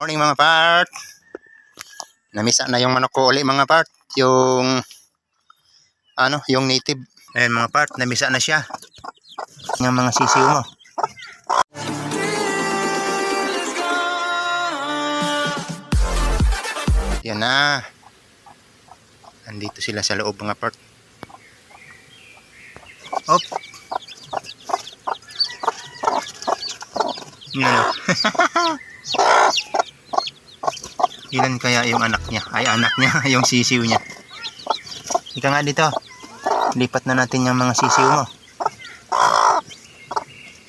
Morning mga part. Namisa na yung manok ko uli mga part. Yung native. Ayan mga part, namisa na siya. Yung mga sisiw mo. Yan na. Andito sila sa loob mga part. Op. Yan. Ilan kaya yung anak niya? Ay, anak niya, yung sisiw niya. Ika nga dito. Lipat na natin yung mga sisiw mo.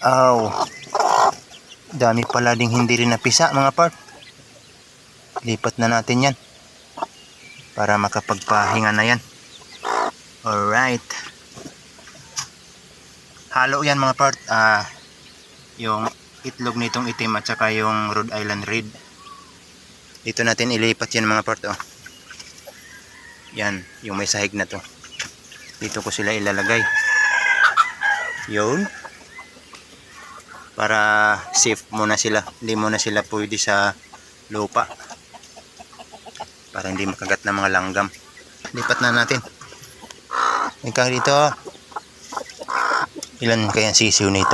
Oh. Dami pala ding hindi rin napisa mga part. Lipat na natin yan. Para makapagpahinga na yan. Alright. Halo yan mga part. Yung itlog nitong itim at saka yung Rhode Island Red. Dito natin ilipat yan mga part. Oh. Yan, yung may sahig na to. Dito ko sila ilalagay. Yun. Para safe muna sila. Hindi muna sila pwede sa lupa. Para hindi makagat ng mga langgam. Lipat na natin. Ika dito. Ilan kaya sisiw nito?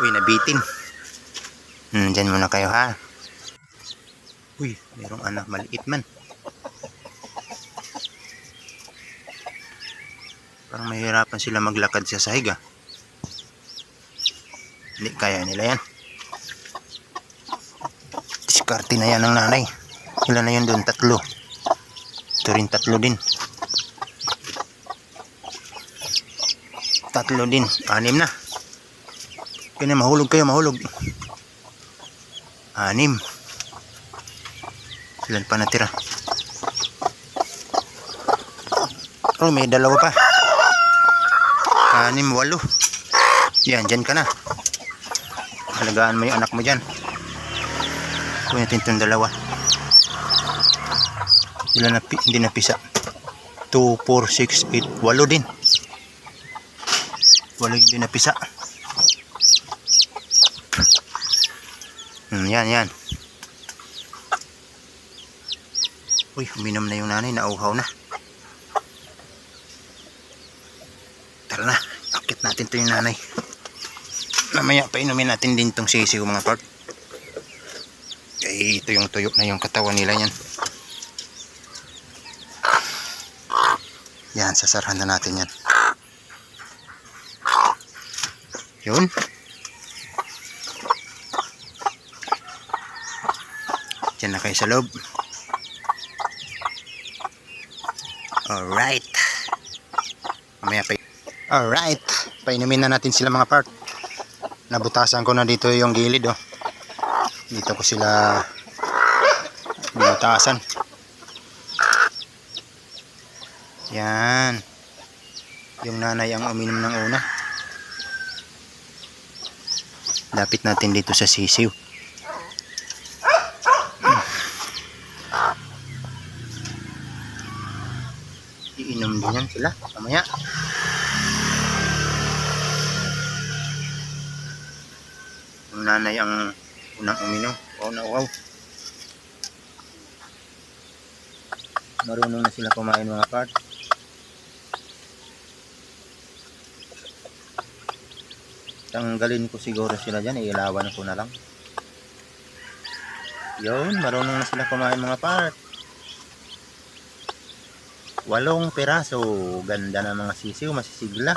Uy, nabitin. Dyan muna kayo ha. Uy, mayroong anak maliit man. Parang mahirapan sila maglakad sa sahig ah. Hindi kaya nila yan. Diskarte na yan ng nanay. Ilan na yun doon? 3. Ito rin 3 din. 3 din. 6 na. Kaya mahulog kayo, mahulog. 6. Ilan pa natira? Oh, may 2 pa. 6, 8. Yan, dyan ka na. Halagaan mo yung anak mo dyan. Kunin natin itong 2. Ilan na, hindi napisa? 2, 4, 6, 8, 8 din. 8 hindi napisa. Yan. Uy, uminom na yung nanay, nauhaw na. Tara na, akit natin to yung nanay. Mamaya pa inumin natin din tong sisiw mga part. Kaya ito yung tuyo na yung katawan nila yan. Yan, sasarhan na natin yan. Yun. Diyan na kayo sa loob. Alright. Mamaya pa. Alright. Painumin na natin sila mga part. Nabutasan ko na dito yung gilid oh. Dito ko sila binutasan. Yan. Yung nanay ang uminom ng una. Lapit natin dito sa sisiw. Iinom din yan sila mamaya. Yung nanay ang unang uminom. Wow. Marunong na sila kumain mga part. Tanggalin ko siguro sila dyan. Iilawan ko na lang. Yun, marunong na sila kumain mga part. 8 piraso. Ganda na mga sisiw, masisigla.